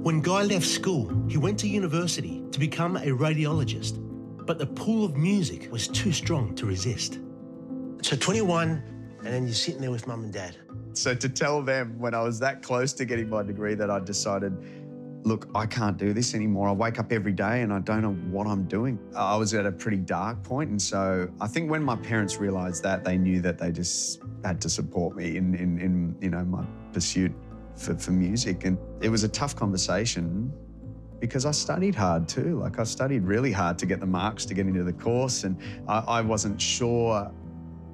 When Guy left school, he went to university to become a radiologist, but the pull of music was too strong to resist. So 21, and then you're sitting there with mum and dad. So to tell them when I was that close to getting my degree that I decided, look, I can't do this anymore. I wake up every day and I don't know what I'm doing. I was at a pretty dark point, and so I think when my parents realised that, they knew that they just had to support me in you know, my pursuit for music. And it was a tough conversation because I studied hard too. Like, I studied really hard to get the marks to get into the course, and I wasn't sure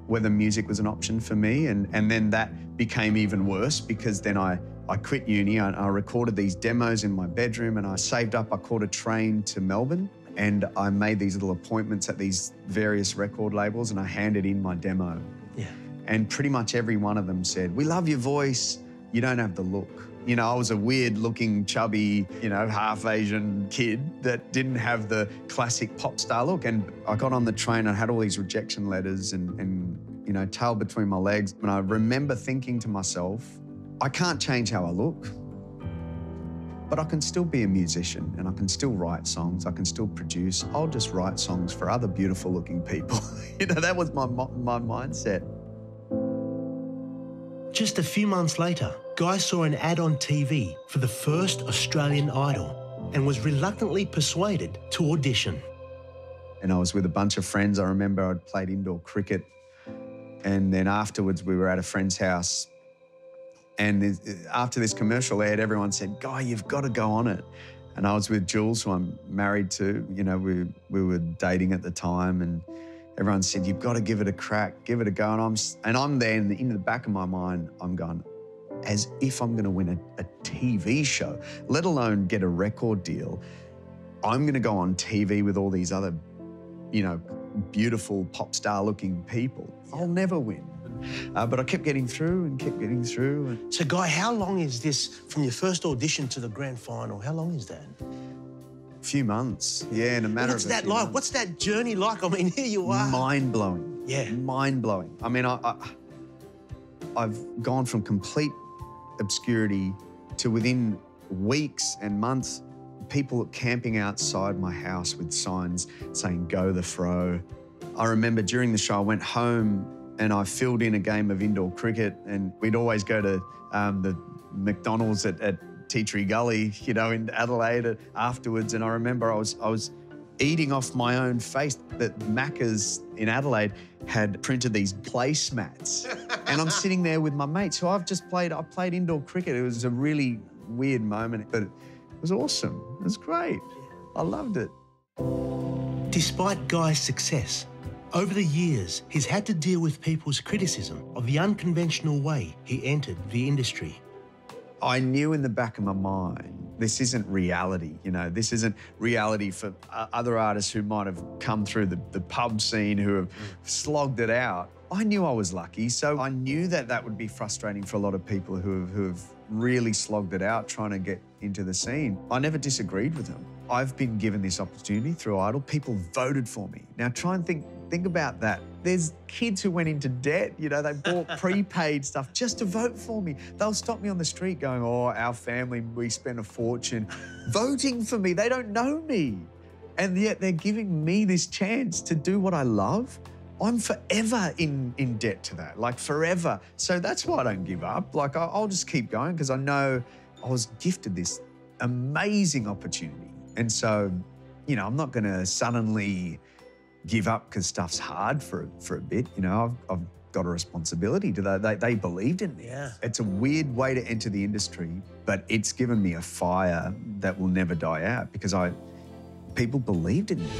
whether music was an option for me. And then that became even worse because then I quit uni. I recorded these demos in my bedroom and I saved up. I caught a train to Melbourne and I made these little appointments at these various record labels and I handed in my demo. Yeah. And pretty much every one of them said, "We love your voice, you don't have the look." You know, I was a weird-looking, chubby, you know, half-Asian kid that didn't have the classic pop star look. And I got on the train, I had all these rejection letters and you know, tail between my legs. And I remember thinking to myself, I can't change how I look, but I can still be a musician and I can still write songs, I can still produce. I'll just write songs for other beautiful-looking people. You know, that was my mindset. Just a few months later, Guy saw an ad on TV for the first Australian Idol and was reluctantly persuaded to audition. And I was with a bunch of friends. I remember I'd played indoor cricket, and then afterwards we were at a friend's house, and after this commercial aired, everyone said, "Guy, you've got to go on it." And I was with Jules, who I'm married to. You know, we were dating at the time, and everyone said, "You've got to give it a crack, give it a go." And I'm there in the back of my mind, I'm going, as if I'm going to win a TV show, let alone get a record deal. I'm going to go on TV with all these other, you know, beautiful pop star looking people. I'll never win. But I kept getting through and kept getting through. So Guy, how long is this from your first audition to the grand final? How long is that? A few months, yeah, in a matter of a few What's that like? months. What's that journey like? I mean, here you are. Mind-blowing. Yeah. Mind-blowing. I mean, I've gone from complete obscurity to within weeks and months, people camping outside my house with signs saying, "Go the Fro." I remember during the show, I went home and I filled in a game of indoor cricket, and we'd always go to the McDonald's at Tea Tree Gully, you know, in Adelaide afterwards. And I remember I was eating off my own face. That Macca's in Adelaide had printed these placemats, and I'm sitting there with my mates who I played indoor cricket. It was a really weird moment, but it was awesome. It was great. I loved it. Despite Guy's success, over the years, he's had to deal with people's criticism of the unconventional way he entered the industry. I knew in the back of my mind, this isn't reality, you know, this isn't reality for other artists who might have come through the pub scene, who have slogged it out. I knew I was lucky, so I knew that that would be frustrating for a lot of people who have really slogged it out trying to get into the scene. I never disagreed with them. I've been given this opportunity through Idol. People voted for me. Now try and think about that. There's kids who went into debt, you know, they bought prepaid stuff just to vote for me. They'll stop me on the street going, "Oh, our family, we spent a fortune," voting for me. They don't know me. And yet they're giving me this chance to do what I love. I'm forever in debt to that, like forever. So that's why I don't give up. Like I'll just keep going because I know I was gifted this amazing opportunity. And so, you know, I'm not gonna suddenly give up because stuff's hard for a bit. You know, I've got a responsibility to that. They believed in me. Yeah. It's a weird way to enter the industry, but it's given me a fire that will never die out because people believed in me.